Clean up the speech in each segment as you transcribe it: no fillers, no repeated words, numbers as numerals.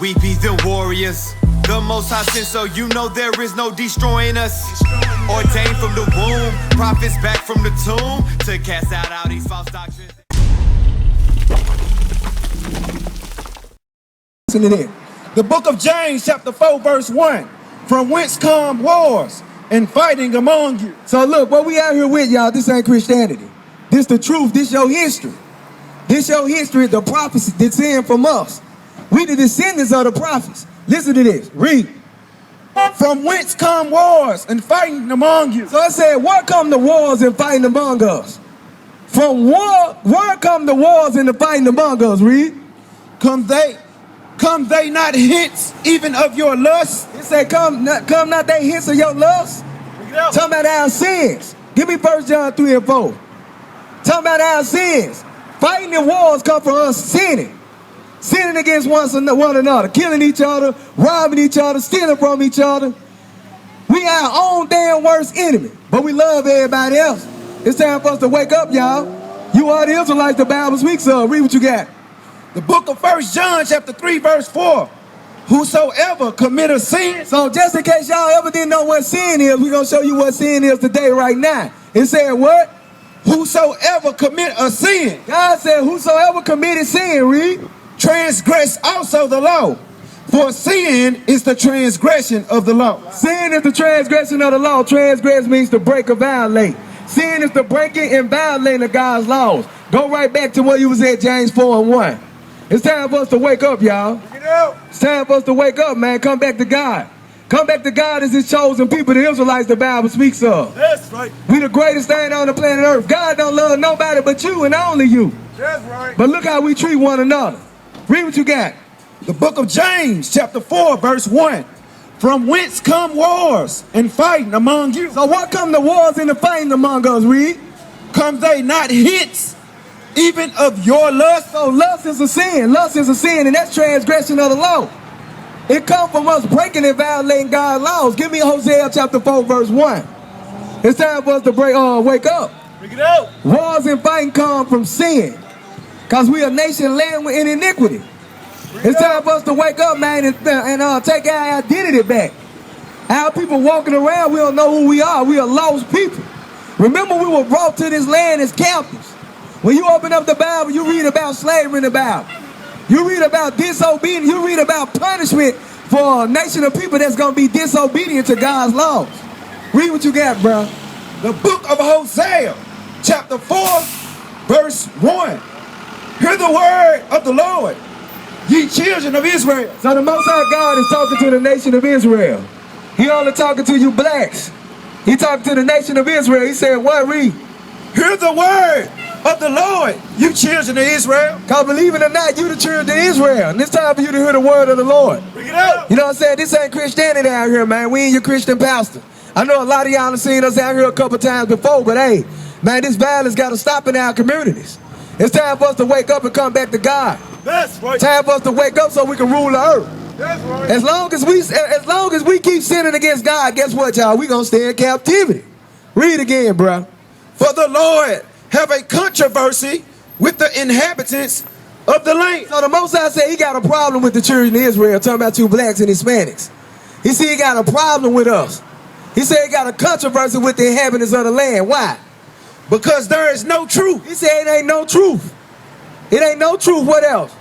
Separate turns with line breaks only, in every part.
We be the warriors. The Most High sent, so you know there is no destroying us. Ordained from the womb, prophets back from the tomb to cast out all these false doctrines.
Listen to this. The book of James, chapter 4, verse 1. From whence come wars and fighting among you. So look, what we out here with, y'all, this ain't Christianity. This the truth. This your history. This your history, the prophecy that's in from us. We the descendants of the prophets. Listen to this. Read. From whence come wars and fighting among you. So I said, where come the wars and fighting among us? From where come the wars and the fighting among us? Read. Come they not hints even of your lust? It said, come not they hints of your lust? Talking about our sins. Give me 1 John 3 and 4. Talking about our sins. Fighting and wars come from us sinning. Sinning against one another, killing each other, robbing each other, stealing from each other. We our own damn worst enemy, but we love everybody else. It's time for us to wake up, y'all. You are the Israelites the Bible speaks of. Read what you got. The book of 1 John chapter 3 verse 4. Whosoever commit a sin. So just in case y'all ever didn't know what sin is, we're going to show you what sin is today right now. It said what? Whosoever commit a sin. God said whosoever committed sin, read. Transgress also the law. For sin is the transgression of the law. Sin is the transgression of the law. Transgress means to break or violate. Sin is the breaking and violating of God's laws. Go right back to where you was at, James 4 and 1. It's time for us to wake up, y'all. It's time for us to wake up, man. Come back to God. Come back to God as his chosen people, the Israelites the Bible speaks of. That's right. We the greatest thing on the planet Earth. God don't love nobody but you and only you. That's right. But look how we treat one another. Read what you got. The book of James, chapter 4, verse 1. From whence come wars and fighting among you? So what come the wars and the fighting among us, read? Come they not hints even of your lust? So lust is a sin. Lust is a sin, and that's transgression of the law. It comes from us breaking and violating God's laws. Give me Hosea chapter 4, verse 1. It's time for us to wake up. Bring it out. Wars and fighting come from sin. Because we a nation land in iniquity. It's time for us to wake up, man, and take our identity back. Our people walking around, we don't know who we are. We are lost people. Remember, we were brought to this land as captives. When you open up the Bible, you read about slavery in the Bible. You read about disobedience. You read about punishment for a nation of people that's going to be disobedient to God's laws. Read what you got, bro. The book of Hosea, chapter 4, verse 1. Hear the word of the Lord, ye children of Israel. So the Most High God is talking to the nation of Israel. He only talking to you blacks. He talking to the nation of Israel. He said, what, read? Hear the word of the Lord, you children of Israel. Because believe it or not, you the children of Israel. And it's time for you to hear the word of the Lord. Bring it out. You know what I'm saying? This ain't Christianity out here, man. We ain't your Christian pastor. I know a lot of y'all have seen us out here a couple times before, but hey, man, this violence got to stop in our communities. It's time for us to wake up and come back to God. That's right. Time for us to wake up so we can rule the earth. That's right. As long as we keep sinning against God, guess what, y'all? We gonna stay in captivity. Read again, bro. For the Lord have a controversy with the inhabitants of the land. So the Most High said he got a problem with the children of Israel, talking about you blacks and Hispanics. He said he got a problem with us. He said he got a controversy with the inhabitants of the land. Why? Because there is no truth. He said it ain't no truth. It ain't no truth. What else?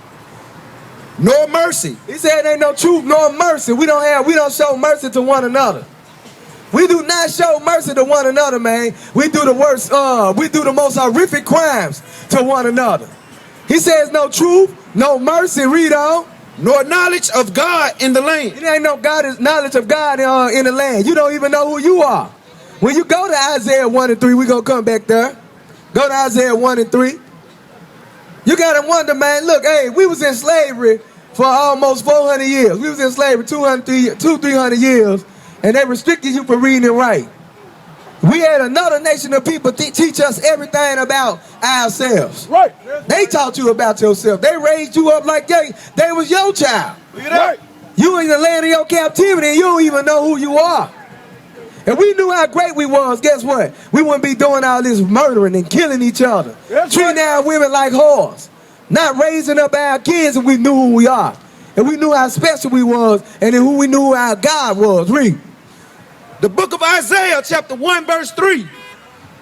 Nor mercy. He said it ain't no truth nor mercy. We don't show mercy to one another. We do not show mercy to one another, man. We do the worst, we do the most horrific crimes to one another. He says no truth, no mercy, read on. Nor knowledge of God in the land. It ain't no knowledge of God in the land. You don't even know who you are. When you go to Isaiah 1 and 3, we're going to come back there. Go to Isaiah 1 and 3. You got to wonder, man, look, hey, we was in slavery for almost 400 years. We was in slavery 300 years, and they restricted you from reading and writing. We had another nation of people teach us everything about ourselves. Right. They taught you about yourself. They raised you up like they was your child. Right. You in the land of your captivity, and you don't even know who you are. If we knew how great we was, guess what? We wouldn't be doing all this murdering and killing each other. Treating our women like whores. Not raising up our kids if we knew who we are. If and we knew how special we was, and then who we knew our God was. Read.
The book of Isaiah, chapter 1, verse 3.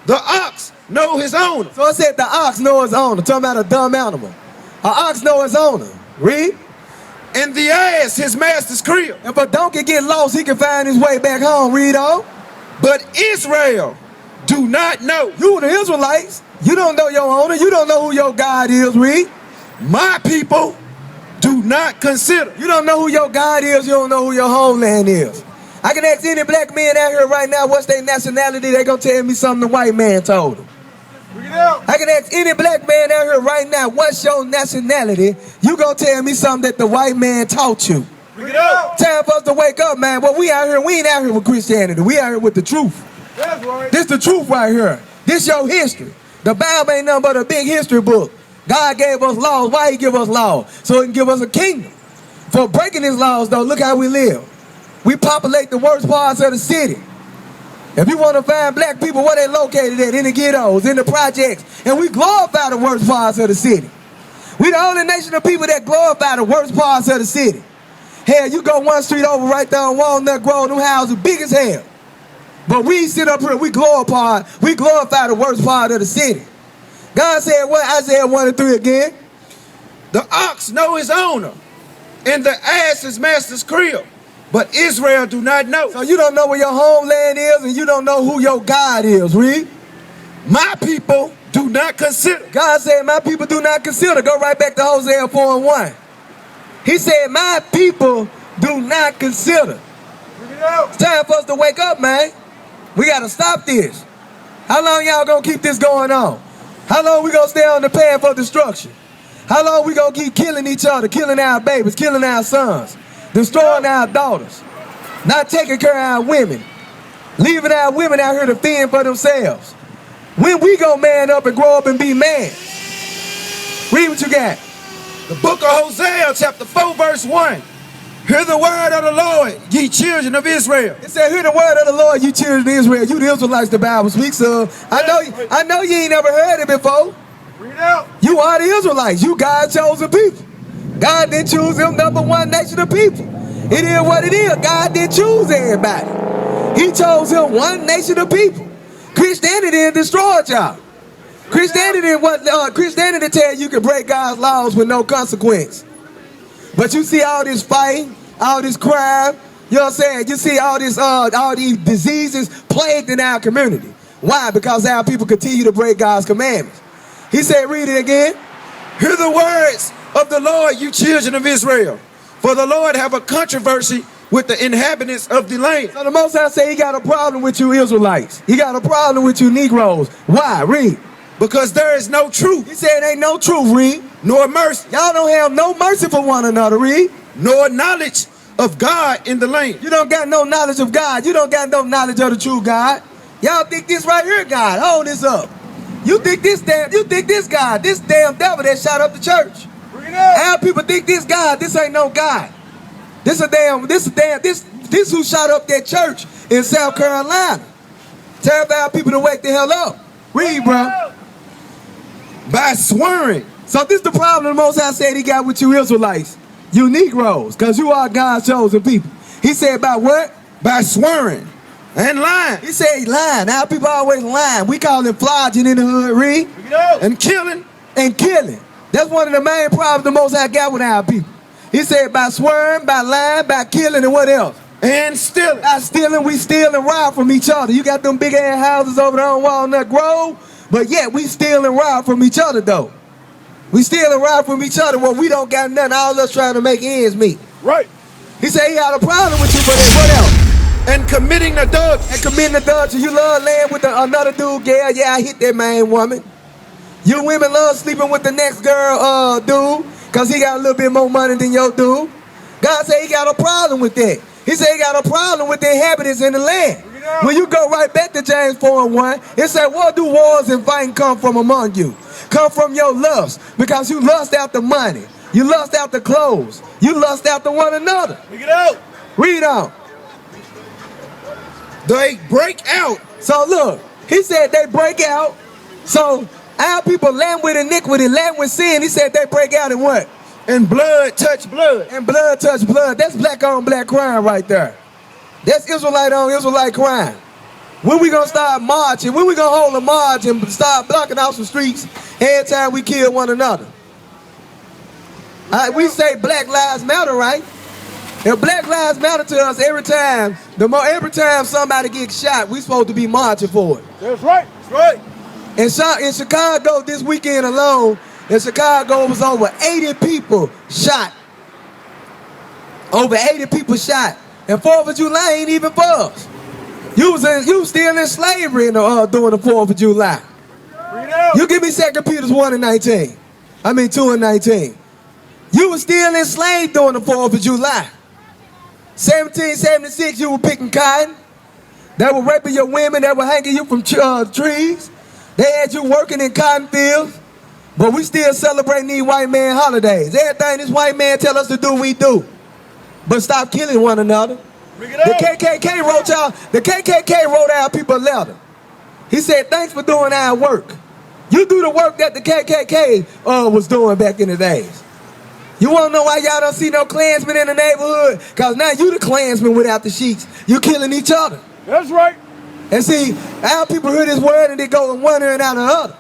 The ox know his owner.
So it said the ox know his owner. Talking about a dumb animal. An ox know his owner. Read.
And the ass his master's crib.
If a donkey get lost, he can find his way back home. Read on.
But Israel do not know.
You the Israelites, you don't know your owner. You don't know who your God is. Read.
My people do not consider.
You don't know who your God is. You don't know who your homeland is. I can ask any black man out here right now what's their nationality. They're going to tell me something the white man told them. I can ask any black man out here right now, what's your nationality? You going to tell me something that the white man taught you. Time for us to wake up, man. Well, we out here, we ain't out here with Christianity. We out here with the truth.
That's right.
This the truth right here. This your history. The Bible ain't nothing but a big history book. God gave us laws. Why he give us laws? So he can give us a kingdom. For breaking his laws, though, look how we live. We populate the worst parts of the city. If you want to find black people, where they located at? In the ghettos, in the projects. And we glorify the worst parts of the city. We the only nation of people that glorify the worst parts of the city. Hell, you go one street over right there on Walnut Grove, them houses big as hell. But we sit up here, we glorify the worst part of the city. God said what? Isaiah 1 and 3 again.
The ox know his owner, and the ass his master's crib. But Israel do not know.
So you don't know where your homeland is, and you don't know who your God is. Read.
My people do not consider.
God said, my people do not consider. Go right back to Hosea 4 and 1. He said, my people do not consider. It's time for us to wake up, man. We got to stop this. How long y'all going to keep this going on? How long we going to stay on the path of destruction? How long we going to keep killing each other, killing our babies, killing our sons? Destroying our daughters, not taking care of our women, leaving our women out here to fend for themselves. When we gonna man up and grow up and be man? Read what you got.
The book of Hosea, chapter 4, verse 1. Hear the word of the Lord, ye children of Israel.
It said, hear the word of the Lord, you children of Israel. You the Israelites the Bible speaks of. I know you ain't never heard it before.
Read out.
You are the Israelites. You God's chosen people. God didn't choose them number one nation of people. It is what it is. God didn't choose everybody. He chose him one nation of people. Christianity didn't destroy y'all. Christianity tell you can break God's laws with no consequence. But you see all this fighting, all this crime, you know what I'm saying? You see all these diseases plagued in our community. Why? Because our people continue to break God's commandments. He said, read it again.
Hear the words of the Lord, you children of Israel. For the Lord have a controversy with the inhabitants of the land.
So the Most High say he got a problem with you Israelites. He got a problem with you Negroes. Why? Read.
Because there is no truth.
He said ain't no truth. Read.
Nor mercy.
Y'all don't have no mercy for one another. Read.
Nor knowledge of God in the land.
You don't got no knowledge of God. You don't got no knowledge of the true God. Y'all think this right here God. Hold this up. You think this God, this damn devil that shot up the church. Our people think this God, this ain't no God. This who shot up that church in South Carolina. Tell our people to wake the hell up. Read, bro.
By swearing.
So this the problem the Most High said he got with you Israelites. You Negroes, because you are God's chosen people. He said by what?
By swearing and lying.
He said he lying. Our people always lying. We call him flogging in the hood. Read.
And killing.
And killing. That's one of the main problems the Most High got with our people. He said by swearing, by lying, by killing, and what else?
And stealing.
By stealing, we steal and rob from each other. You got them big ass houses over there on Walnut Grove, but yet we steal and rob from each other though. We steal and rob from each other when we don't got nothing, all of us trying to make ends meet.
Right.
He said he got a problem with you, but what else?
And committing adultery.
And committing adultery. You love laying with another dude, girl. Yeah, I hit that man, woman. You women love sleeping with the next girl, dude, because he got a little bit more money than your dude. God said he got a problem with that. He said he got a problem with the inhabitants in the land. When you go right back to James 4 and 1, it said, what do wars and fighting come from among you? Come from your lust, because you lust after money. You lust after clothes. You lust after one another. Read on.
They break out.
So look, he said they break out. So our people land with iniquity, land with sin. He said they break out in what?
And blood touch blood.
And blood touch blood. That's black on black crime right there. That's Israelite on Israelite crime. When we gonna start marching? When we gonna hold a march and start blocking off some streets every time we kill one another? We say Black Lives Matter, right? If Black Lives Matter to us every time somebody gets shot, we supposed to be marching for it.
That's right. That's right.
In Chicago this weekend alone, in Chicago was over 80 people shot. Over 80 people shot. And 4th of July ain't even for us. You was still in slavery during the 4th of July. You give me 2 Peter 1 and 19. 2 and 19. You were still enslaved during the 4th of July. 1776, you were picking cotton. They were raping your women. They were hanging you from trees. They had you working in cotton fields. But we still celebrating these white man holidays. Everything this white man tell us to do, we do. But stop killing one another. The KKK wrote our people a letter. He said, thanks for doing our work. You do the work that the KKK was doing back in the days. You want to know why y'all don't see no Klansmen in the neighborhood? Because now you the Klansmen without the sheets. You killing each other.
That's right.
And see, our people hear this word and they go one ear and out the other.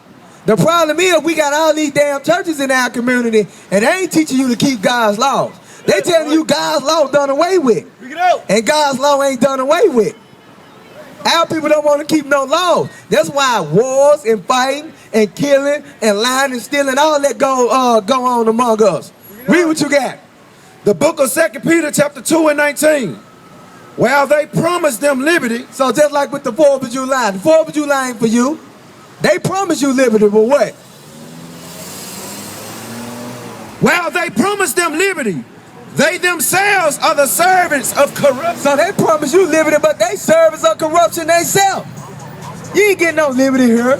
The problem is we got all these damn churches in our community and they ain't teaching you to keep God's laws. They telling you God's law done away with. And God's law ain't done away with. Our people don't want to keep no laws. That's why wars and fighting and killing and lying and stealing, all that go on among us. Read what you got.
The book of 2 Peter chapter 2 and 19. While they promised them liberty.
So just like with the 4th of July. The 4th of July ain't for you. They promised you liberty, but what?
While they promised them liberty, they themselves are the servants of corruption.
So they promise you liberty, but they servants of corruption themselves. You ain't getting no liberty here.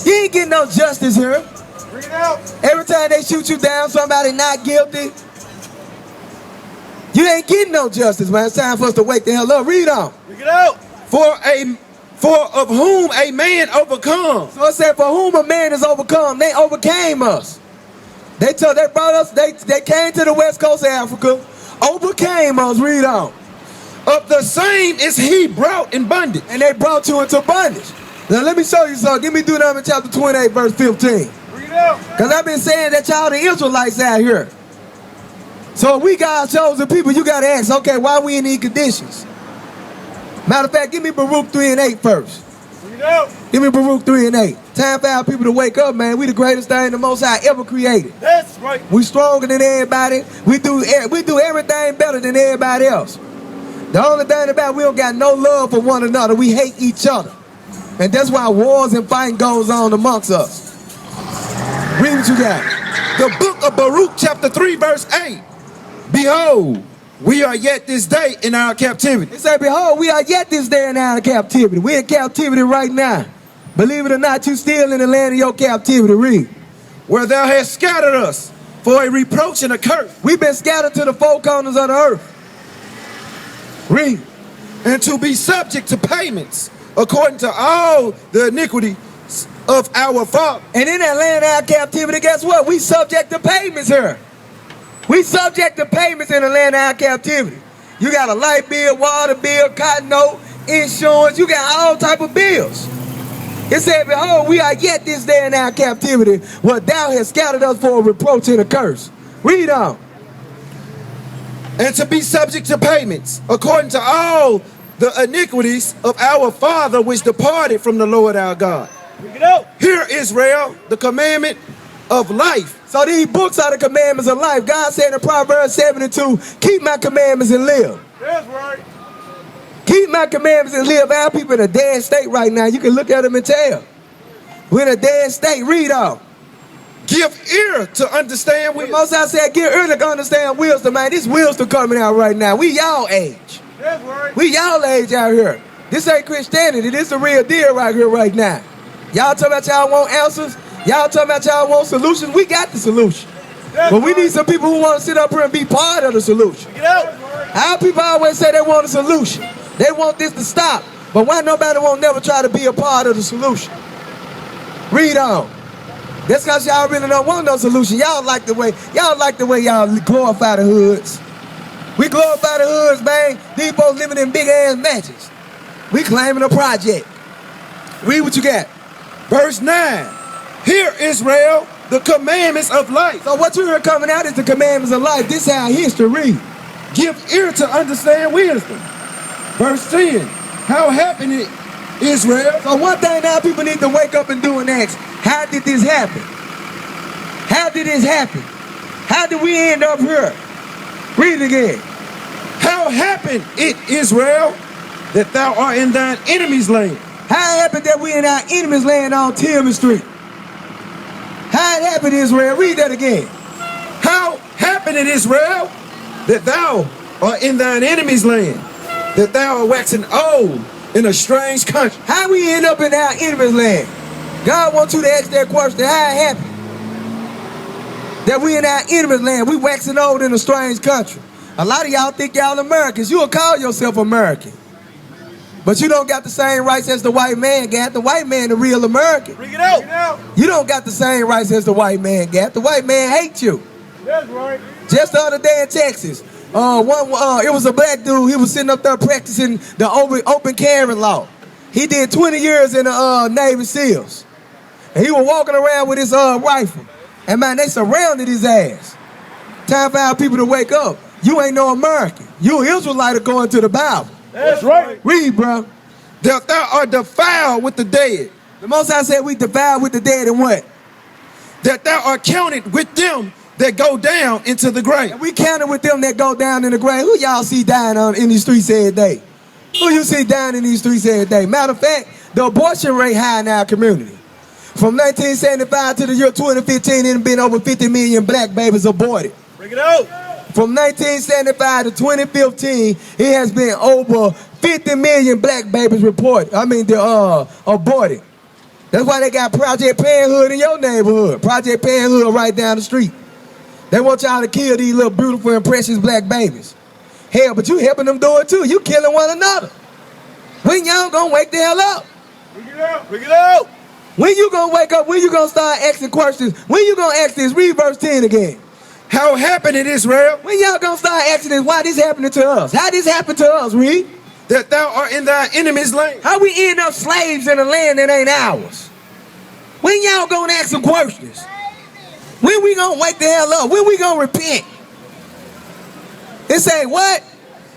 You ain't getting no justice here.
Bring it out.
Every time they shoot you down, somebody not guilty. You ain't getting no justice, man. It's time for us to wake the hell up. Read on.
Bring it out. For of whom a man overcomes.
So it said, for whom a man is overcome, they overcame us. They brought us, they came to the west coast of Africa, overcame us. Read on.
Of the same is he brought in bondage.
And they brought you into bondage. Now let me show you something. Give me Deuteronomy chapter 28, verse 15. Because I've been saying that y'all the Israelites out here. So if we God's chosen people, you got to ask, okay, why we in these conditions? Matter of fact, give me Baruch 3 and 8 first. Give me Baruch 3 and 8. Time for our people to wake up, man. We the greatest thing the Most High ever created.
That's right.
We stronger than everybody. We do everything better than everybody else. The only thing about we don't got no love for one another. We hate each other. And that's why wars and fighting goes on amongst us. Read what you got.
The book of Baruch chapter 3 verse 8. Behold, we are yet this day in our captivity.
It said, behold, we are yet this day in our captivity. We're in captivity right now. Believe it or not, you still in the land of your captivity. Read.
Where thou hast scattered us for a reproach and a curse.
We've been scattered to the four corners of the earth. Read.
And to be subject to payments according to all the iniquity of our father.
And in that land of our captivity, guess what? We subject to payments here. We subject to payments in the land of our captivity. You got a light bill, water bill, cotton note, insurance. You got all type of bills. It said, behold, we are yet this day in our captivity, where thou hast scattered us for a reproach and a curse. Read on.
And to be subject to payments according to all the iniquities of our father which departed from the Lord our God. Hear, Israel, the commandment of life.
So these books are the commandments of life. God said in Proverbs 72, keep my commandments and live.
That's right.
Keep my commandments and live. Our people in a dead state right now. You can look at them and tell. We're in a dead state. Read on.
Give ear to understand wisdom.
Most I said, give ear to understand wisdom, man. This wisdom coming out right now. We y'all age.
That's right.
We y'all age out here. This ain't Christianity. This the real deal right here, right now. Y'all talking about y'all want answers. Y'all talking about y'all want solutions. We got the solution. But we need some people who want to sit up here and be part of the solution. Our people always say they want a solution. They want this to stop. But why nobody won't never try to be a part of the solution? Read on. That's because y'all really don't want no solution. Y'all like the way y'all glorify the hoods. We glorify the hoods, man. These folks living in big ass mansions. We claiming a project. Read what you got.
Verse 9. Hear, Israel, the commandments of life.
So what you hear coming out is the commandments of life. This is how history read.
Give ear to understand wisdom. Verse 10. How happened it, Israel?
So one thing now people need to wake up and do and ask, how did this happen? How did this happen? How did we end up here? Read it again.
How happened it, Israel, that thou art in thine enemy's land?
How it happened that we in our enemy's land on Tillman Street? How it happened, Israel? Read that again.
How happened it, Israel, that thou art in thine enemy's land, that thou art waxing old in a strange country?
How we end up in our enemy's land? God wants you to ask that question. How it happened that we in our enemy's land, we waxing old in a strange country? A lot of y'all think y'all Americans. You'll call yourself American, but you don't got the same rights as the white man got. The white man the real American.
Bring it out.
You don't got the same rights as the white man got. The white man hates you.
That's right.
Just the other day in Texas, it was a black dude. He was sitting up there practicing the open carry law. He did 20 years in the Navy SEALs. And he was walking around with his rifle. And man, they surrounded his ass. Time for our people to wake up. You ain't no American. You an Israelite according to the Bible.
That's right.
Read, bro.
That thou art defiled with the dead.
The Most High said we defiled with the dead and what?
That thou art counted with them that go down into the grave.
And we counted with them that go down in the grave. Who y'all see dying in these streets every day? Who you see dying in these streets every day? Matter of fact, the abortion rate high in our community. From 1975 to the year 2015, it been over 50 million black babies aborted.
Bring it out.
From 1975 to 2015, it has been over 50 million black babies aborted. That's why they got Project Parenthood in your neighborhood. Project Parenthood right down the street. They want y'all to kill these little beautiful and precious black babies. Hell, but you helping them do it too. You killing one another. When y'all gonna wake the hell up?
Bring it out. Bring it out.
When you gonna wake up? When you gonna start asking questions? When you gonna ask this? Read verse 10 again.
How happened it, Israel?
When y'all gonna start asking this? Why this happening to us? How this happened to us, read?
That thou art in thy enemy's land.
How we end up slaves in a land that ain't ours? When y'all gonna ask some questions? When we gonna wake the hell up? When we gonna repent? It say what?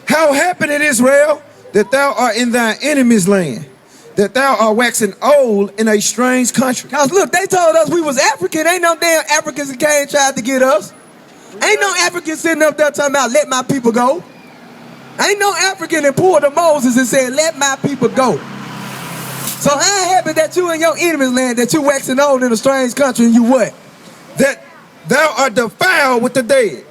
How happened it, Israel, that thou art in thy enemy's land, that thou art waxing old in a strange country?
Cause look, they told us we was African. Ain't no damn Africans that came and tried to get us. Ain't no African sitting up there talking about let my people go. Ain't no African that pulled to Moses and said let my people go. So how it happened that you in your enemy's land, that you waxing old in a strange country, and you what?
That thou art defiled with the dead,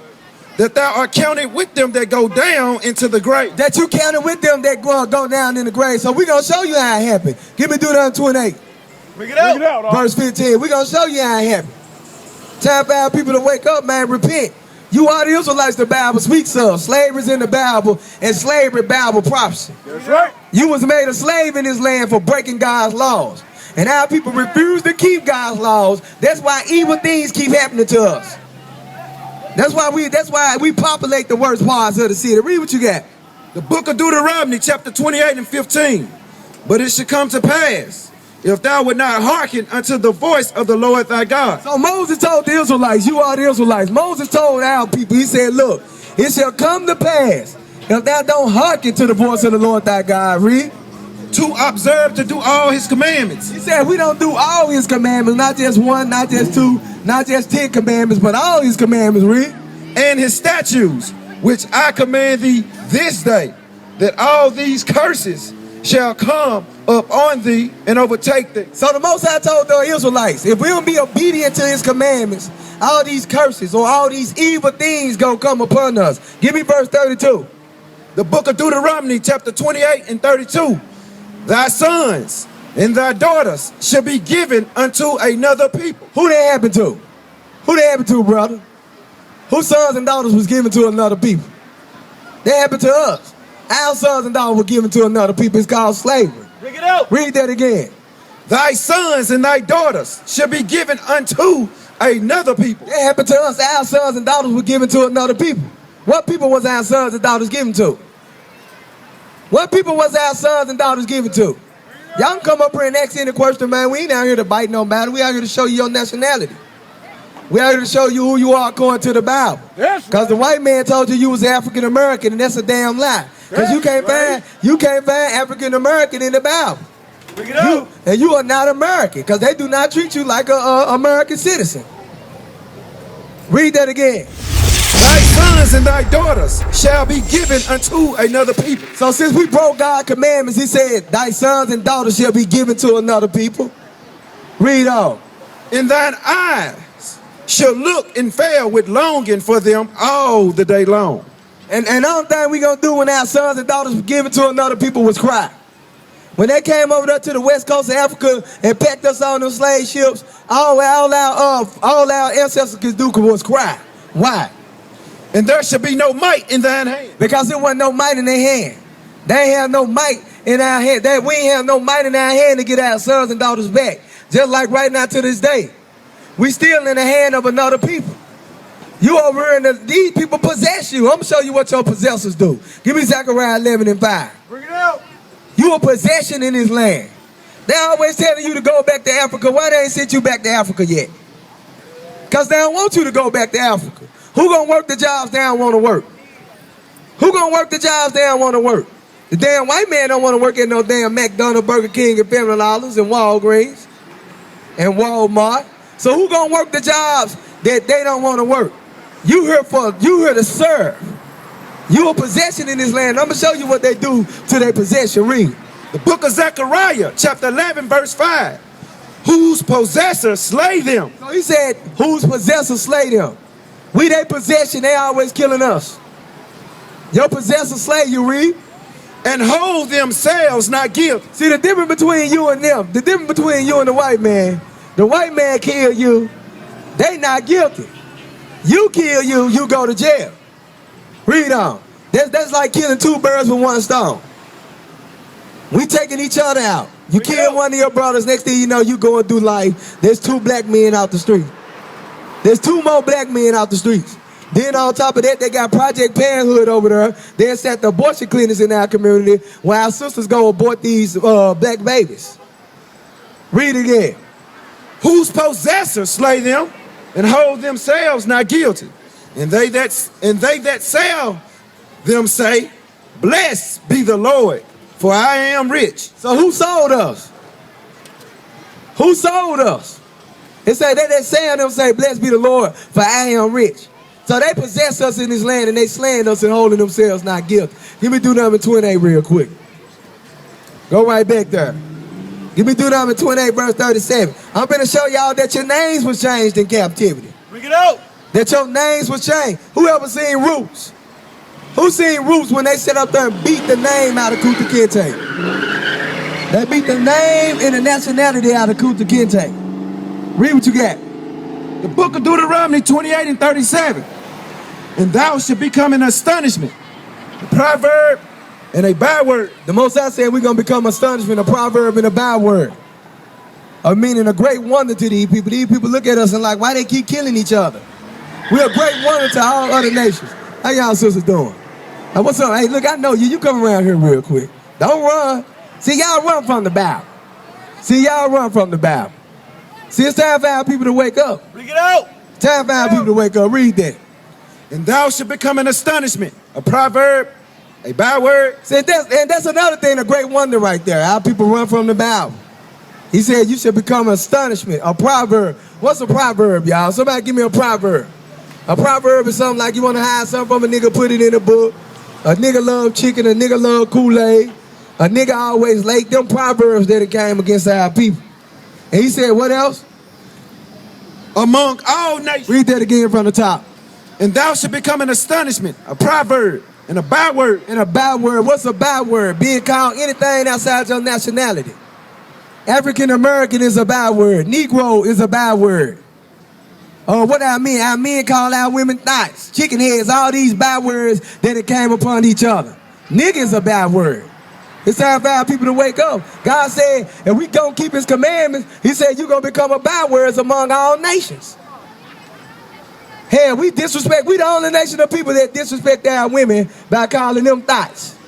that thou art counted with them that go down into the grave.
That you counted with them that go down in the grave. So we gonna show you how it happened. Give me Deuteronomy 28.
Bring it out. Bring it out.
Verse 15. We gonna show you how it happened. Time for our people to wake up, man, repent. You are the Israelites the Bible speaks of. Slavery's in the Bible, and slavery Bible prophecy.
That's right.
You was made a slave in this land for breaking God's laws. And our people refuse to keep God's laws. That's why evil things keep happening to us. That's why we populate the worst parts of the city. Read what you got.
The book of Deuteronomy, chapter 28 and 15. But it should come to pass, if thou would not hearken unto the voice of the Lord thy God.
So Moses told the Israelites, you are the Israelites. Moses told our people, he said, look, it shall come to pass, if thou don't hearken to the voice of the Lord thy God. Read.
To observe to do all his commandments.
He said we don't do all his commandments, not just one, not just two, not just 10 commandments, but all his commandments. Read.
And his statutes, which I command thee this day, that all these curses shall come up on thee and overtake thee.
So the Most High told the Israelites, if we don't be obedient to his commandments, all these curses or all these evil things gonna come upon us. Give me verse 32.
The book of Deuteronomy, chapter 28 and 32. Thy sons and thy daughters shall be given unto another people.
Who they happened to? Who they happened to, brother? Whose sons and daughters was given to another people? They happened to us. Our sons and daughters were given to another people. It's called slavery.
Bring it out.
Read that again.
Thy sons and thy daughters shall be given unto another people.
It happened to us. Our sons and daughters were given to another people. What people was our sons and daughters given to? What people was our sons and daughters given to? Y'all can come up here and ask any question, man. We ain't out here to bite nobody. We out here to show you your nationality. We out here to show you who you are according to the Bible. Because the white man told you was African American, and that's a damn lie. Because you can't find African American in the Bible. And you are not American, because they do not treat you like a American citizen. Read that again.
Thy sons and thy daughters shall be given unto another people.
So since we broke God's commandments, he said, thy sons and daughters shall be given to another people. Read on.
And thine eyes shall look and fail with longing for them all the day long.
And the only thing we gonna do when our sons and daughters were given to another people was cry. When they came over there to the west coast of Africa and packed us on them slave ships, all our ancestors could do was cry. Why?
And there shall be no might in thine hand.
Because there wasn't no might in their hand. They ain't have no might in our hand. We ain't have no might in our hand to get our sons and daughters back. Just like right now to this day. We still in the hand of another people. You over here, and these people possess you. I'm going to show you what your possessors do. Give me Zechariah 11 and 5.
Bring it out.
You a possession in this land. They always telling you to go back to Africa. Why they ain't sent you back to Africa yet? Because they don't want you to go back to Africa. Who gonna work the jobs they don't want to work? Who gonna work the jobs they don't want to work? The damn white man don't want to work at no damn McDonald's, Burger King, and Family Dollars, and Walgreens, and Walmart. So who gonna work the jobs that they don't want to work? You here to serve. You a possession in this land. I'm gonna show you what they do to their possession. Read.
The book of Zechariah, chapter 11, verse 5. Whose possessors slay them.
So he said, whose possessors slay them. We they possession, they always killing us. Your possessors slay you, read.
And hold themselves not guilty.
See the difference between you and them, the difference between you and the white man kill you, they not guilty. You kill you, you go to jail. Read on. That's like killing two birds with one stone. We taking each other out. You kill one of your brothers, next thing you know, you going through life. There's two black men out the street. There's two more black men out the streets. Then on top of that, they got Project Parenthood over there. They set the abortion clinics in our community where our sisters go abort these black babies. Read again.
Whose possessors slay them and hold themselves not guilty. And they that sell them say, blessed be the Lord, for I am rich.
So who sold us? Who sold us? It say they sell them say, blessed be the Lord, for I am rich. So they possess us in this land and they slaying us and holding themselves not guilty. Give me Deuteronomy 28 real quick. Go right back there. Give me Deuteronomy 28 verse 37. I'm going to show y'all that your names was changed in captivity.
Bring it out.
That your names was changed. Who ever seen Roots? Who seen Roots when they sit up there and beat the name out of Kunta Kinte? They beat the name and the nationality out of Kunta Kinte. Read what you got.
The book of Deuteronomy 28 and 37. And thou shalt become an astonishment, a proverb, and a byword.
The Most High said we're going to become astonishment, a proverb, and a byword. Meaning a great wonder to these people. These people look at us and like, why they keep killing each other? We're a great wonder to all other nations. How y'all sisters doing? What's up? Hey, look, I know you. You come around here real quick. Don't run. See, y'all run from the Bible. See, y'all run from the Bible. See, it's time for our people to wake up.
Bring it out.
Time for our people to wake up. Read that.
And thou shalt become an astonishment, a proverb, a byword.
See, that's another thing, a great wonder right there. Our people run from the Bible. He said you should become an astonishment, a proverb. What's a proverb, y'all? Somebody give me a proverb. A proverb is something like you want to hide something from a nigga, put it in a book. A nigga love chicken, a nigga love Kool-Aid. A nigga always late. Them proverbs that came against our people. And he said, what else?
Among all nations.
Read that again from the top.
And thou shalt become an astonishment, a proverb, and a byword.
And a byword. What's a byword? Being called anything outside your nationality. African American is a byword. Negro is a byword. What do I mean? Our men call our women thoughts, chicken heads, all these bywords that it came upon each other. Nigga is a byword. It's time for our people to wake up. God said, if we don't keep his commandments, he said, you're going to become a byword among all nations. Hell, we disrespect. We the only nation of people that disrespect our women by calling them thoughts.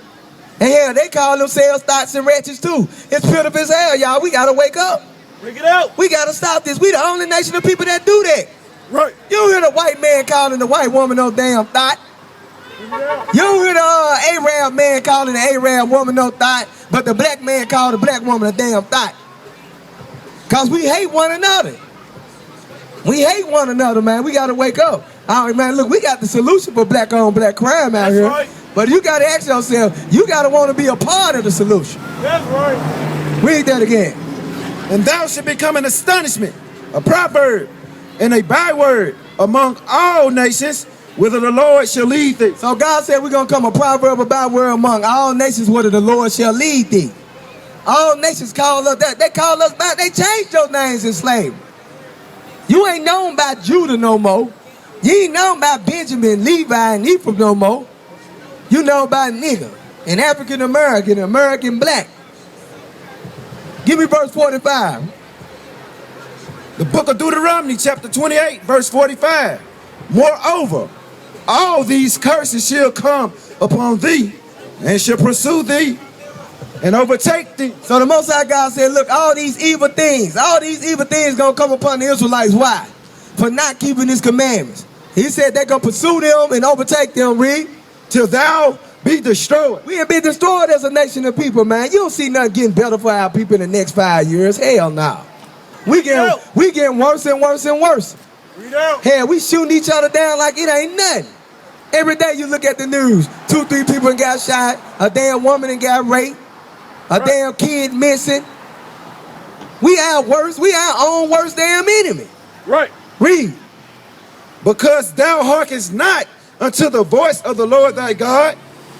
And hell, they call themselves thoughts and wretches too. It's pitiful as hell, y'all. We got to wake up.
Bring it out.
We got to stop this. We the only nation of people that do that.
Right.
You don't hear the white man calling the white woman no damn thought. You don't hear the Arab man calling the Arab woman no thought, but the black man called the black woman a damn thought. Because we hate one another. We hate one another, man. We got to wake up. All right, man, look, we got the solution for black on black crime out here.
Right.
But you got to ask yourself, you got to want to be a part of the solution.
That's right.
Read that again.
And thou shalt become an astonishment, a proverb, and a byword among all nations, whither the Lord shall lead thee.
So God said we're going to come a proverb, a byword among all nations, whither the Lord shall lead thee. All nations call us that. They call us back. They changed your names in slavery. You ain't known by Judah no more. You ain't known by Benjamin, Levi, and Ephraim no more. You know by nigger and African American, American black. Give me verse 45.
The book of Deuteronomy, chapter 28, verse 45. Moreover, all these curses shall come upon thee, and shall pursue thee, and overtake thee.
So the Most High God said, look, all these evil things gonna come upon the Israelites. Why? For not keeping his commandments. He said they're gonna pursue them and overtake them, read.
Till thou be destroyed.
We ain't been destroyed as a nation of people, man. You don't see nothing getting better for our people in the next 5 years. Hell no. We getting worse and worse and worse. Hell, we shooting each other down like it ain't nothing. Every day you look at the news, 2, 3 people got shot, a damn woman got raped, a damn kid missing. We our own worst damn enemy.
Right.
Read.
Because thou hearkenest not unto the voice of the Lord thy God,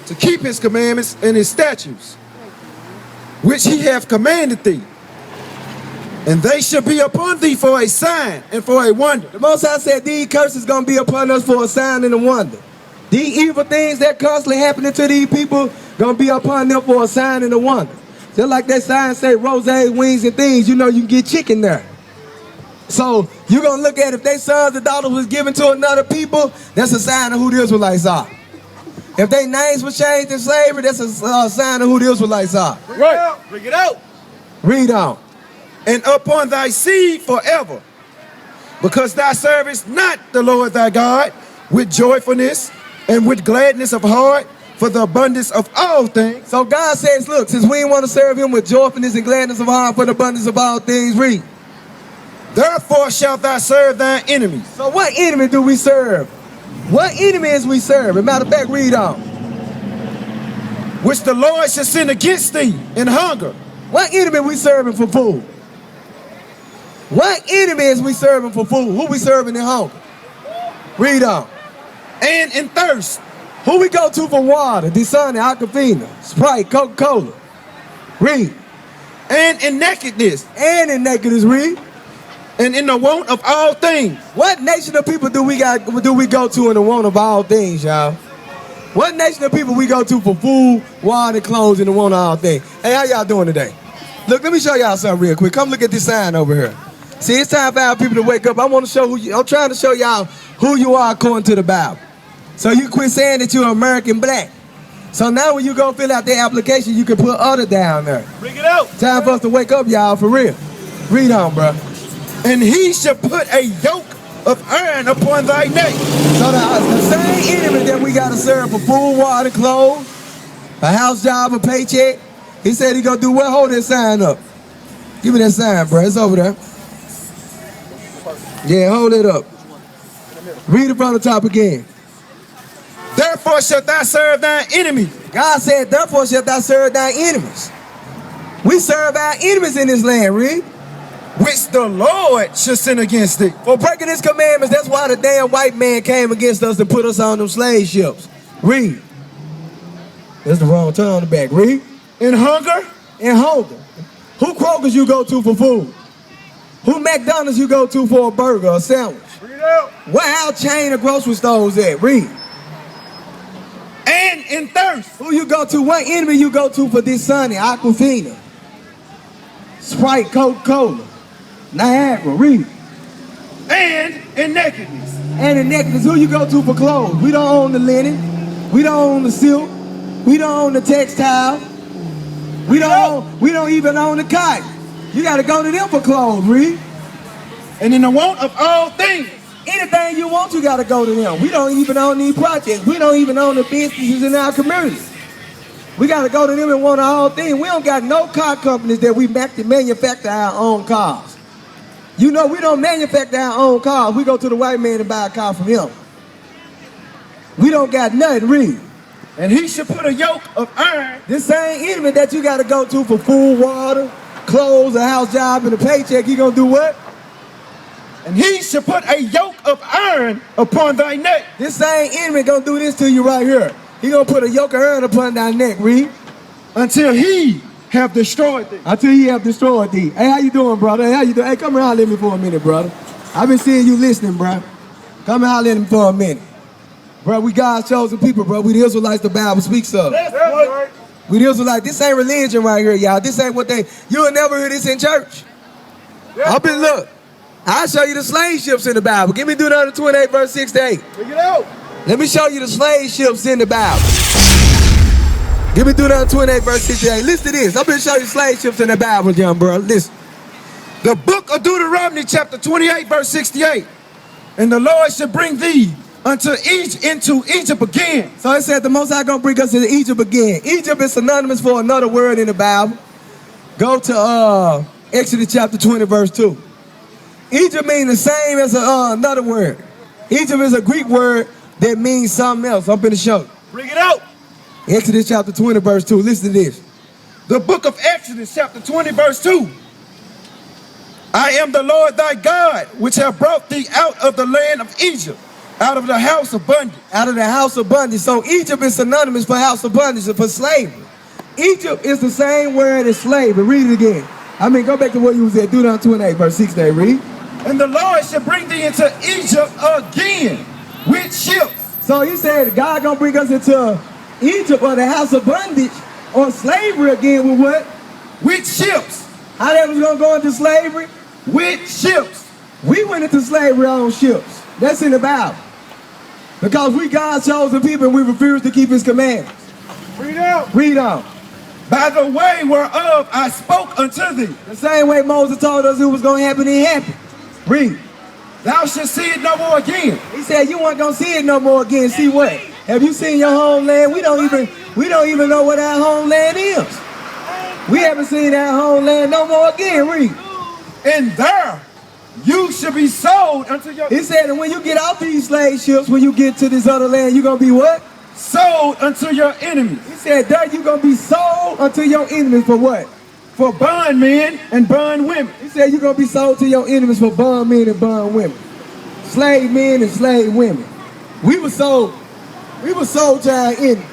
to keep his commandments and his statutes, which he hath commanded thee. And they shall be upon thee for a sign and for a wonder.
The Most High said these curses going to be upon us for a sign and a wonder. These evil things that constantly happening to these people going to be upon them for a sign and a wonder. Just like that sign say rose, wings, and things, you know you can get chicken there. So you're going to look at if their sons and daughters was given to another people, that's a sign of who the Israelites are. If their names were changed in slavery, that's a sign of who the Israelites are.
Right. Bring it out.
Read on.
And upon thy seed forever, because thou servest not the Lord thy God with joyfulness and with gladness of heart for the abundance of all things.
So God says, look, since we ain't want to serve him with joyfulness and gladness of heart for the abundance of all things, read.
Therefore shalt thou serve thine enemies.
So what enemy do we serve? What enemy is we serve? As a matter of fact, read on.
Which the Lord shall send against thee in hunger.
What enemy we serving for food? What enemy is we serving for food? Who we serving in hunger? Read on.
And in thirst.
Who we go to for water? Dasani, Aquafina, Sprite, Coca-Cola. Read.
And in nakedness.
And in nakedness, read.
And in the want of all things.
What nation of people do we go to in the want of all things, y'all? What nation of people we go to for food, water, clothes, and the want of all things? Hey, how y'all doing today? Look, let me show y'all something real quick. Come look at this sign over here. See, it's time for our people to wake up. I'm trying to show y'all who you are according to the Bible. So you quit saying that you're American black. So now when you go fill out the application, you can put other down there.
Bring it out.
Time for us to wake up, y'all, for real. Read on, bro.
And he shall put a yoke of iron upon thy neck.
So the same enemy that we got to serve for food, water, clothes, a house job, a paycheck, he said he gonna do what? Hold that sign up. Give me that sign, bro. It's over there. Yeah, hold it up. Read it from the top again.
Therefore shalt thou serve thine enemies.
God said, therefore shalt thou serve thy enemies. We serve our enemies in this land, read.
Which the Lord shall send against thee.
For breaking his commandments, that's why the damn white man came against us and put us on them slave ships. Read. That's the wrong turn on the back. Read.
In hunger.
In hunger. Who Kroger's you go to for food? Who McDonald's you go to for a burger or a sandwich?
Read out.
Where our chain of grocery stores at? Read.
And in thirst.
Who you go to? What enemy you go to for this Sunday? Aquafina, Sprite, Coca-Cola, Niagara, read.
And in nakedness.
And in nakedness, who you go to for clothes? We don't own the linen. We don't own the silk. We don't own the textile. We don't even own the cotton. You got to go to them for clothes, read.
And in the want of all things.
Anything you want, you got to go to them. We don't even own these projects. We don't even own the businesses in our community. We got to go to them and want all things. We don't got no car companies that we manufacture our own cars. You know, we don't manufacture our own cars. We go to the white man and buy a car from him. We don't got nothing, read.
And he should put a yoke of iron.
This same enemy that you got to go to for food, water, clothes, a house job, and a paycheck, he gonna do what?
And he should put a yoke of iron upon thy neck.
This same enemy gonna do this to you right here. He gonna put a yoke of iron upon thy neck, read.
Until he have destroyed thee.
Until he have destroyed thee. Hey, how you doing, brother? Hey, how you doing? Hey, come around, let me for a minute, brother. I've been seeing you listening, bro. Come around, let me for a minute. Bro, we God's chosen people, bro. We the Israelites the Bible speaks of. We the Israelites. This ain't religion right here, y'all. This ain't what you'll never hear this in church. Look. I'll show you the slave ships in the Bible. Give me Deuteronomy 28, verse 6 to 8.
Bring it out.
Let me show you the slave ships in the Bible. Give me Deuteronomy 28, verse 6 to 8. Listen to this. I'm going to show you slave ships in the Bible, young bro. Listen.
The book of Deuteronomy, chapter 28, verse 68. And the Lord shall bring thee into Egypt again.
So it said the Most High going to bring us into Egypt again. Egypt is synonymous for another word in the Bible. Go to Exodus chapter 20, verse 2. Egypt means the same as another word. Egypt is a Greek word that means something else. I'm going to show you.
Bring it out.
Exodus chapter 20, verse 2. Listen to this.
The book of Exodus, chapter 20, verse 2. I am the Lord thy God, which have brought thee out of the land of Egypt, out of the house of bondage.
Out of the house of bondage. So Egypt is synonymous for house of bondage and for slavery. Egypt is the same word as slavery. Read it again. Go back to what you was at. Deuteronomy 28, verse 6 there. Read.
And the Lord shall bring thee into Egypt again with ships.
So he said God gonna bring us into Egypt or the house of bondage or slavery again with what?
With ships.
How that was gonna go into slavery?
With ships.
We went into slavery on ships. That's in the Bible. Because we God's chosen people and we refuse to keep his commandments.
Read out.
Read on.
By the way whereof I spoke unto thee.
The same way Moses told us it was gonna happen, it happened. Read.
Thou shalt see it no more again.
He said you weren't gonna see it no more again. See what? Have you seen your homeland? We don't even know what our homeland is. We haven't seen our homeland no more again. Read.
And there you shall be sold unto your.
He said that when you get off these slave ships, when you get to this other land, you're gonna be what?
Sold unto your enemies.
He said there you're gonna be sold unto your enemies for what?
For bondmen and bondwomen.
He said you're going to be sold to your enemies for bondmen and bondwomen. Slave men and slave women. We were sold to our enemies.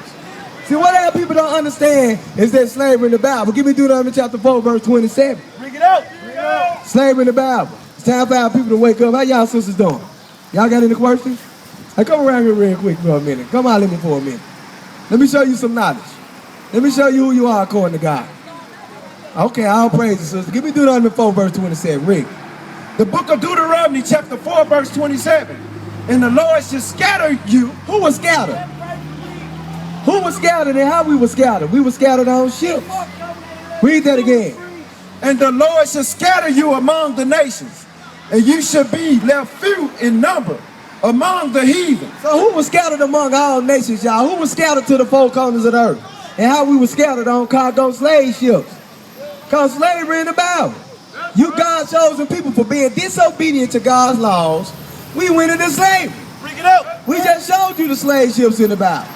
See, what our people don't understand is that slavery in the Bible. Give me Deuteronomy chapter 4, verse 27.
Bring it out. Bring it out.
Slavery in the Bible. It's time for our people to wake up. How y'all sisters doing? Y'all got any questions? Hey, come around here real quick for a minute. Come out with me for a minute. Let me show you some knowledge. Let me show you who you are according to God. Okay, I'll praise you, sister. Give me Deuteronomy 4, verse 27. Read.
The book of Deuteronomy, chapter 4, verse 27. And the Lord shall scatter you.
Who was scattered? Who was scattered and how we were scattered? We were scattered on ships. Read that again.
And the Lord shall scatter you among the nations, and you shall be left few in number among the heathen.
So who was scattered among all nations, y'all? Who was scattered to the four corners of the earth? And how we were scattered on cargo slave ships? Because slavery in the Bible. You God's chosen people for being disobedient to God's laws. We went into slavery.
Bring it up.
We just showed you the slave ships in the Bible.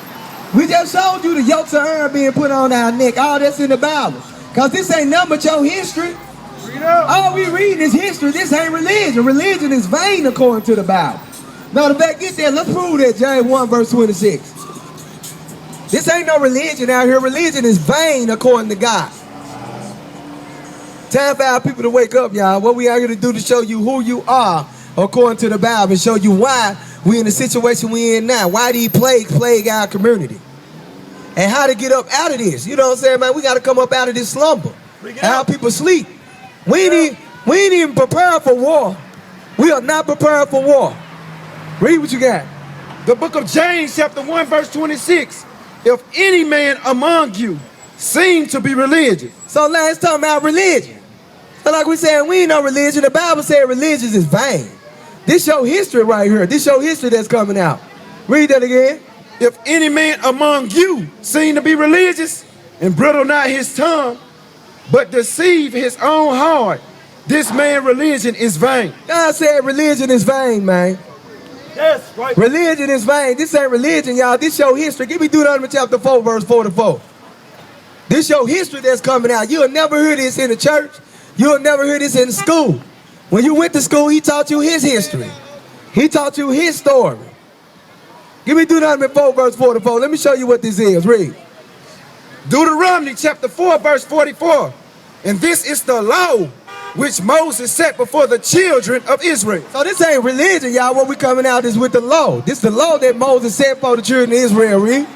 We just showed you the yokes of iron being put on our neck. All that's in the Bible. Because this ain't nothing but your history.
Bring it up.
All we reading is history. This ain't religion. Religion is vain according to the Bible. Now, to back get that, let's prove that. James 1, verse 26. This ain't no religion out here. Religion is vain according to God. Time for our people to wake up, y'all. What we out here to do to show you who you are according to the Bible and show you why we in the situation we in now. Why these plagues plague our community.
and how to get up out of this. You know what I'm saying, man? We got to come up out of this slumber. How people sleep. We ain't even prepared for war. We are not prepared for war. Read what you got.
The book of James, chapter 1, verse 26. If any man among you seem to be religious.
So last time about religion. So like we said, we ain't no religion. The Bible said religion is vain. This your history right here. This your history that's coming out. Read that again.
If any man among you seem to be religious and bridle not his tongue, but deceive his own heart, this man religion is vain.
God said religion is vain, man.
Yes, right.
Religion is vain. This ain't religion, y'all. This your history. Give me Deuteronomy chapter 4, verse 44. This your history that's coming out. You'll never hear this in the church. You'll never hear this in school. When you went to school, he taught you his history. He taught you his story. Give me Deuteronomy 4, verse 44. Let me show you what this is. Read.
Deuteronomy chapter 4, verse 44. And this is the law which Moses set before the children of Israel.
So this ain't religion, y'all. What we coming out is with the law. This is the law that Moses set for the children of Israel. Read.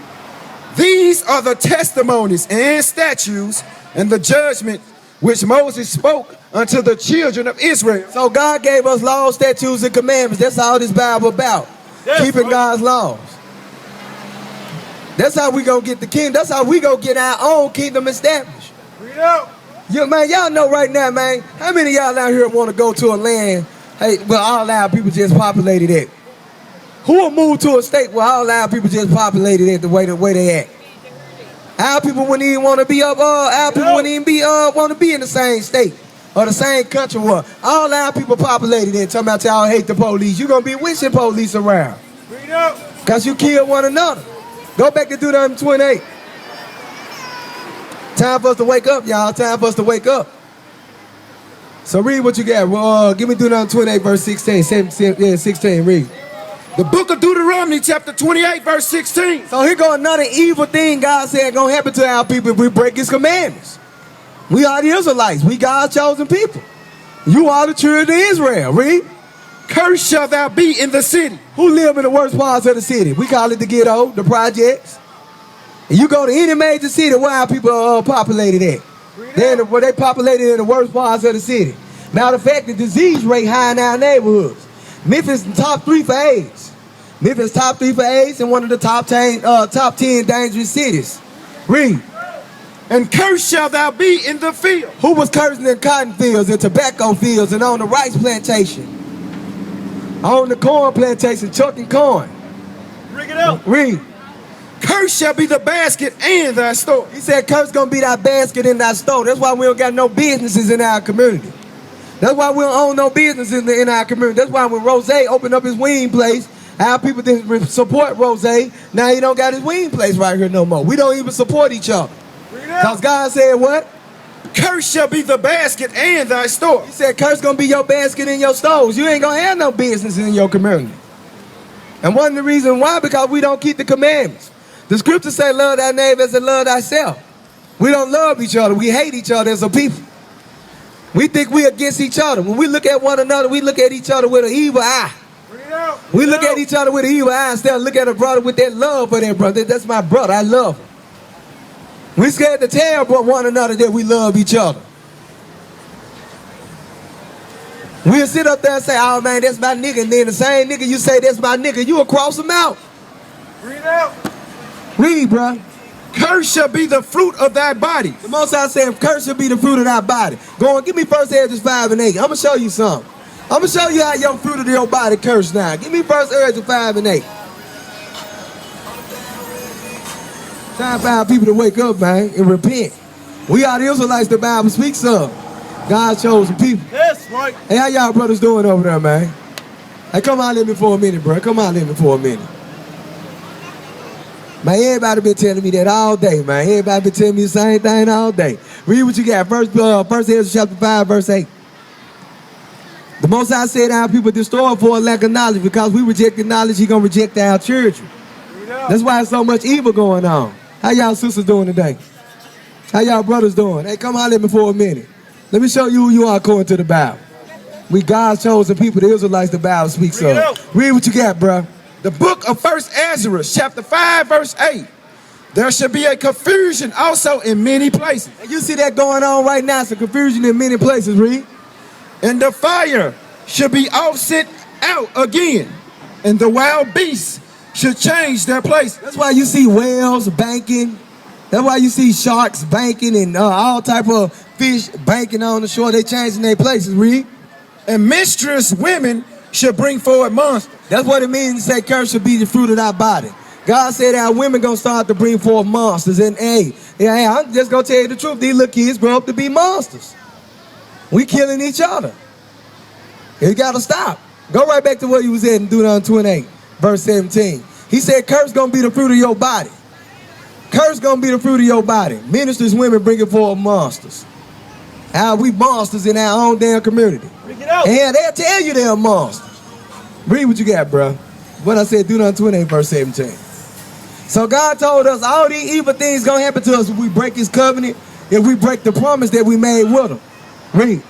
These are the testimonies and statutes and the judgment which Moses spoke unto the children of Israel.
So God gave us laws, statutes, and commandments. That's all this Bible about. Keeping God's laws. That's how we gonna get the kingdom. That's how we gonna get our own kingdom established.
Read out.
Yeah, man, y'all know right now, man, how many of y'all out here want to go to a land, hey, well, all our people just populated it? Who will move to a state where all our people just populated it the way they act? Our people wouldn't even want to be up, our people wouldn't even be want to be in the same state or the same country where all our people populated it. Talking about y'all hate the police. You're going to be wishing police around.
Read out.
Because you kill one another. Go back to Deuteronomy 28. Time for us to wake up, y'all. Time for us to wake up. So read what you got. Well, give me Deuteronomy 28, verse 16. 16, read.
The book of Deuteronomy, chapter 28, verse 16.
So here go another evil thing God said gonna happen to our people if we break his commandments. We are the Israelites. We God's chosen people. You are the children of Israel. Read.
Cursed shall thou be in the city.
Who live in the worst parts of the city? We call it the ghetto, the projects. And you go to any major city where our people are populated at. Where they populated in the worst parts of the city. Matter of fact, the disease rate high in our neighborhoods. Memphis top 3 for AIDS. Memphis top 3 for AIDS and one of the top 10 dangerous cities. Read.
And cursed shall thou be in the field.
Who was cursing in cotton fields and tobacco fields and on the rice plantation? On the corn plantation, chucking corn.
Bring it out.
Read.
Cursed shall be the basket and thy store.
He said cursed gonna be thy basket in thy store. That's why we don't got no businesses in our community. That's why we don't own no business in our community. That's why when Rose opened up his wing place, our people didn't support Rose. Now he don't got his wing place right here no more. We don't even support each other. Because God said what?
Cursed shall be the basket and thy store.
He said curse gonna be your basket and your stores. You ain't gonna have no business in your community. And one of the reasons why, because we don't keep the commandments. The scriptures say love thy neighbor as love thyself. We don't love each other. We hate each other as a people. We think we against each other. When we look at one another, we look at each other with an evil eye. We look at each other with an evil eye instead of look at a brother with that love for that brother. That's my brother. I love him. We scared to tell one another that we love each other. We'll sit up there and say, oh man, that's my nigga. And then the same nigga you say that's my nigga, you will cross him out.
Read out.
Read, bro.
Curse shall be the fruit of thy body.
The Most High said, curse shall be the fruit of thy body. Go on, give me 1 Ezra 5 and 8. I'm going to show you something. I'm going to show you how your fruit of your body cursed now. Give me 1 Ezra 5 and 8. Time for our people to wake up, man, and repent. We are the Israelites the Bible speaks of. God's chosen people.
That's right.
Hey, how y'all brothers doing over there, man? Hey, come on, let me for a minute, bro. Come on, let me for a minute. Man, everybody been telling me that all day, man. Everybody been telling me the same thing all day. Read what you got. First Ezra chapter 5, verse 8. The Most High said our people destroyed for a lack of knowledge. Because we rejected knowledge, he gonna reject our children. That's why there's so much evil going on. How y'all sisters doing today? How y'all brothers doing? Hey, come holler at me for a minute. Let me show you who you are according to the Bible. We God's chosen people, the Israelites the Bible speaks of. Read what you got, bro.
The book of 1 Ezra, chapter 5, verse 8. There should be a confusion also in many places.
And you see that going on right now. Some confusion in many places, read.
And the fire should be all sent out again. And the wild beasts should change their place.
That's why you see whales banking. That's why you see sharks banking and all type of fish banking on the shore. They changing their places, read.
And menstruous women should bring forward monsters.
That's what it means to say curse should be the fruit of thy body. God said our women gonna start to bring forth monsters. And hey, I'm just gonna tell you the truth. These little kids grow up to be monsters. We killing each other. You gotta stop. Go right back to what he was at in Deuteronomy 28, verse 17. He said curse gonna be the fruit of your body. Curse gonna be the fruit of your body. Ministers, women bringing forth monsters. How we monsters in our own damn community.
Bring it out.
And they'll tell you they're monsters. Read what you got, bro. What I said, Deuteronomy 28, verse 17. So God told us all these evil things gonna happen to us if we break his covenant, if we break the promise that we made with him. Read.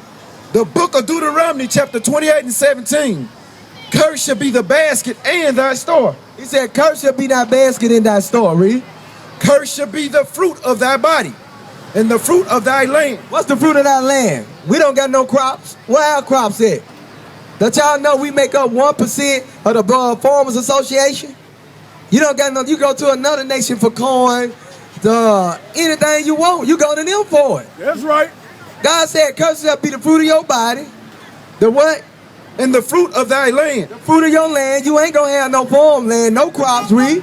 The book of Deuteronomy, chapter 28 and 17. Curse shall be the basket and thy store.
He said, curse shall be thy basket in thy store. Read.
Curse shall be the fruit of thy body and the fruit of thy land.
What's the fruit of thy land? We don't got no crops. Where our crops at? Don't y'all know we make up 1% of the Farmers Association? You don't got no, you go to another nation for corn, anything you want, you go to them for it.
That's right.
God said, curse shall be the fruit of your body. The what?
And the fruit of thy land.
The fruit of your land. You ain't gonna have no farmland, no crops, read.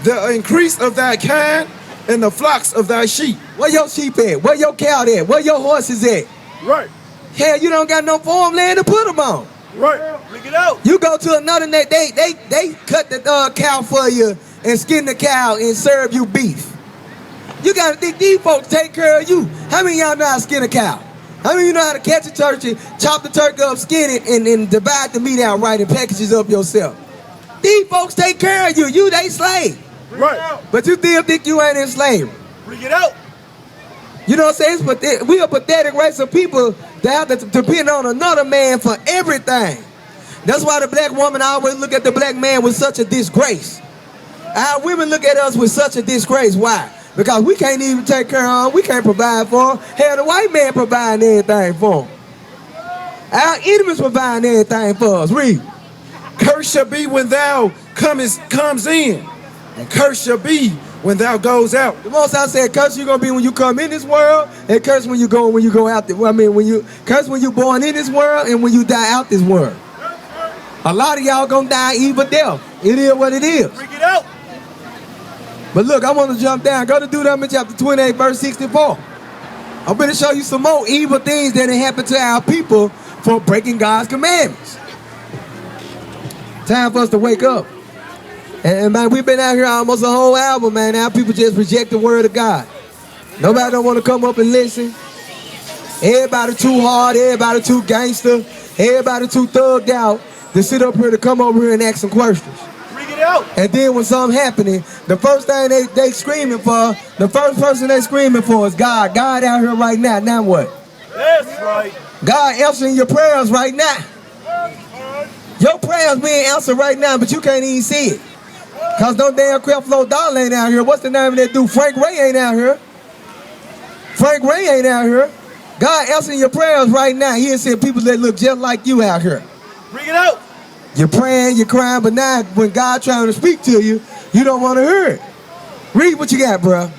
The increase of thy kind and the flocks of thy sheep.
Where your sheep at? Where your cow at? Where your horses at?
Right.
Hell, you don't got no farmland to put them on.
Right. Bring it out.
You go to another nation, they cut the cow for you and skin the cow and serve you beef. You gotta think these folks take care of you. How many of y'all know how to skin a cow? How many of you know how to catch a turkey, chop the turkey up, skin it, and divide the meat out right and package it up yourself? These folks take care of you. You they slave.
Right.
But you still think you ain't in slavery.
Bring it out.
You know what I'm saying? But we a pathetic race of people that have to depend on another man for everything. That's why the black woman always look at the black man with such a disgrace. Our women look at us with such a disgrace. Why? Because we can't even take care of them. We can't provide for them. Hell, the white man providing everything for them. Our enemies providing everything for us. Read.
Curse shall be when thou comes in, and curse shall be when thou goes out.
The Most I said, curse you gonna be when you come in this world, and curse when you go out. Curse when you born in this world, and when you die out this world. A lot of y'all gonna die evil death. It is what it is.
Bring it out.
But look, I want to jump down. Go to Deuteronomy chapter 28, verse 64. I'm going to show you some more evil things that happened to our people for breaking God's commandments. Time for us to wake up. And man, we've been out here almost a whole hour, man. Our people just reject the word of God. Nobody don't want to come up and listen. Everybody too hard. Everybody too gangster. Everybody too thugged out to sit up here to come over here and ask some questions.
Out.
And then when something happening, the first thing they screaming for, the first person they screaming for is God. God out here right now. Now what?
That's right.
God answering your prayers right now. Your prayers being answered right now, but you can't even see it. Cause no damn Creflo Dollar ain't out here. What's the name of that dude? Frank Ray ain't out here. Frank Ray ain't out here. God answering your prayers right now. He is seeing people that look just like you out here.
Bring it out.
You're praying, you're crying, but now when God trying to speak to you, you don't want to hear it. Read what you got, bro.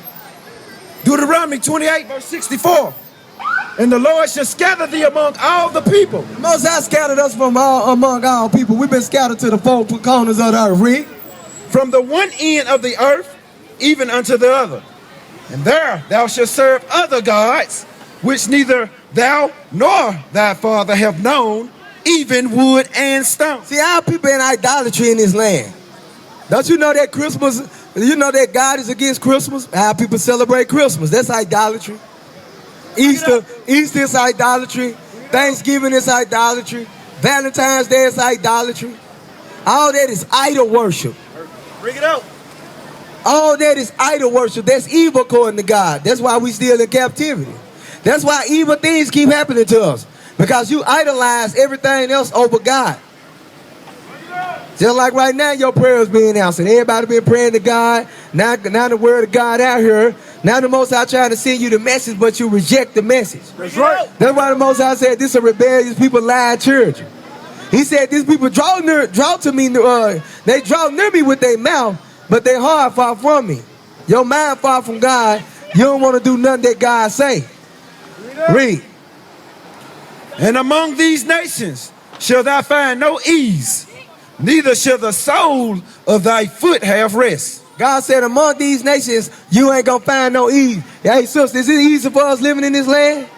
Deuteronomy 28, verse 64. And the Lord shall scatter thee among all the people.
The Most High scattered us from among all people. We've been scattered to the four corners of the earth. Read.
From the one end of the earth, even unto the other. And there thou shalt serve other gods, which neither thou nor thy father have known, even wood and stone.
See, our people in idolatry in this land. Don't you know that Christmas, you know that God is against Christmas? Our people celebrate Christmas. That's idolatry. Easter is idolatry. Thanksgiving is idolatry. Valentine's Day is idolatry. All that is idol worship.
Bring it out.
All that is idol worship. That's evil according to God. That's why we still in captivity. That's why evil things keep happening to us. Because you idolize everything else over God. Just like right now, your prayers being answered. Everybody been praying to God. Now the word of God out here. Now the Most High trying to send you the message, but you reject the message.
That's right.
That's why the Most High said, this are rebellious people, lying children. He said, these people draw to me, they draw near me with their mouth, but their heart far from me. Your mind far from God. You don't want to do nothing that God say. Read.
And among these nations shall thou find no ease, neither shall the sole of thy foot have rest.
God said, among these nations, you ain't gonna find no ease. Hey, sister, is it easy for us living in this land?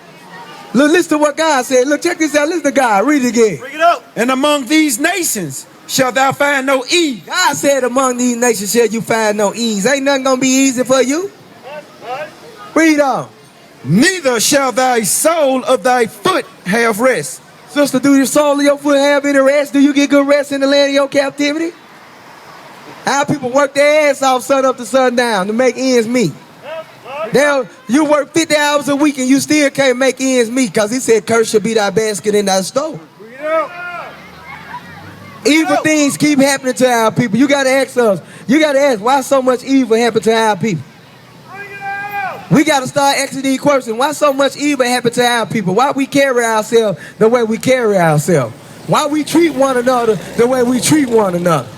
Look, listen to what God said. Look, check this out. Listen to God. Read it again.
Bring it up. And among these nations shall thou find no ease.
God said, among these nations shall you find no ease. Ain't nothing gonna be easy for you. Read on.
Neither shall thy sole of thy foot have rest.
Sister, do your soul of your foot have any rest? Do you get good rest in the land of your captivity? Our people work their ass off sun up to sundown to make ends meet. You work 50 hours a week and you still can't make ends meet because he said, curse shall be thy basket in thy store. Evil things keep happening to our people. You got to ask us. You got to ask, why so much evil happen to our people? We got to start asking these questions. Why so much evil happen to our people? Why we carry ourselves the way we carry ourselves? Why we treat one another the way we treat one another?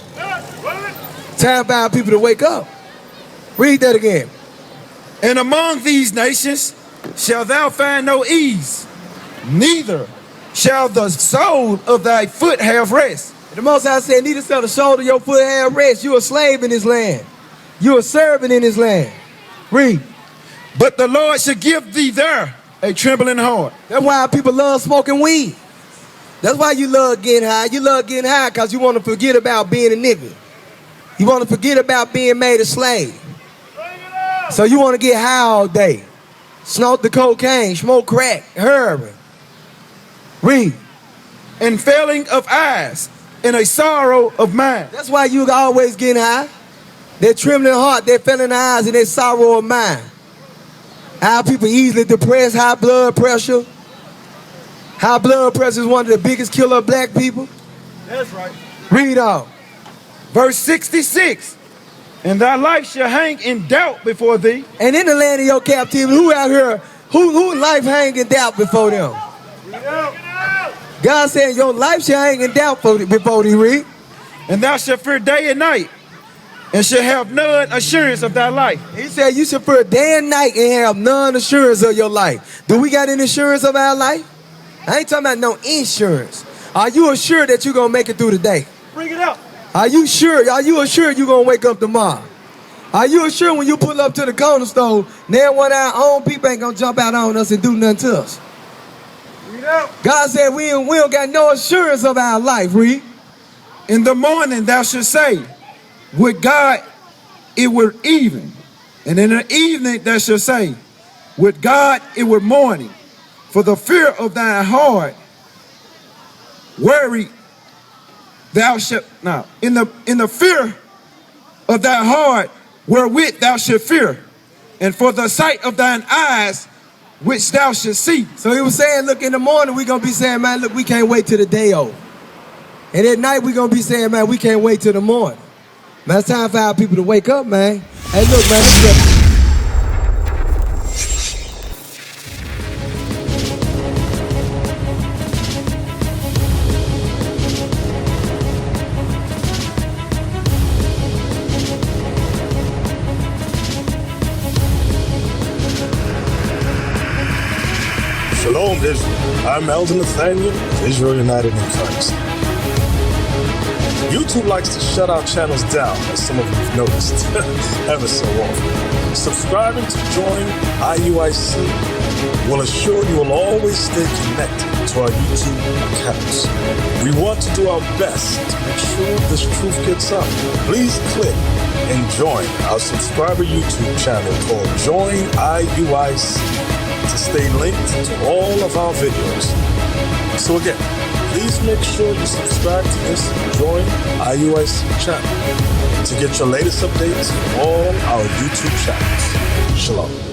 Time for our people to wake up. Read that again.
And among these nations shall thou find no ease, neither shall the sole of thy foot have rest.
The Most High said, neither shall the sole of your foot have rest. You a slave in this land. You a servant in this land. Read.
But the Lord shall give thee there a trembling heart.
That's why people love smoking weed. That's why you love getting high. You love getting high because you want to forget about being a nigga. You want to forget about being made a slave. So you want to get high all day. Snort the cocaine, smoke crack, heroin. Read.
And failing of eyes, and a sorrow of mind.
That's why you always getting high. That trembling heart, that failing eyes, and that sorrow of mind. Our people easily depressed, high blood pressure. High blood pressure is one of the biggest killer of black people.
That's right.
Read on.
Verse 66. And thy life shall hang in doubt before thee.
And in the land of your captivity, who out here, who life hang in doubt before them? God said your life shall hang in doubt before thee, read.
And thou shalt fear day and night, and shall have none assurance of thy life.
He said you should fear day and night and have none assurance of your life. Do we got any assurance of our life? I ain't talking about no insurance. Are you assured that you're going to make it through the day?
Bring it up.
Are you sure? Are you assured you're going to wake up tomorrow? Are you assured when you pull up to the corner store, now one of our own people ain't going to jump out on us and do nothing to us? God said we don't got no assurance of our life, read.
In the morning thou shalt say, would God it were even. And in the evening thou shalt say, would God it were morning. For the fear of thy heart, worry thou shalt, now, in the fear of thy heart, wherewith thou shalt fear, and for the sight of thine eyes, which thou shalt see.
So he was saying, look, in the morning we're going to be saying, man, look, we can't wait till the day over. And at night we're going to be saying, man, we can't wait till the morning. Man, it's time for our people to wake up, man. Hey, look, man, let's get...
Shalom, Israel. I'm Elder Nathaniel, Israel United in Christ. YouTube likes to shut our channels down, as some of you have noticed, ever so often. Subscribing to join IUIC will assure you will always stay connected to our YouTube accounts. We want to do our best to make sure this truth gets out. Please click and join our subscriber YouTube channel called Join IUIC to stay linked to all of our videos. So again, please make sure you subscribe to this Join IUIC channel to get your latest updates from all our YouTube channels. Shalom.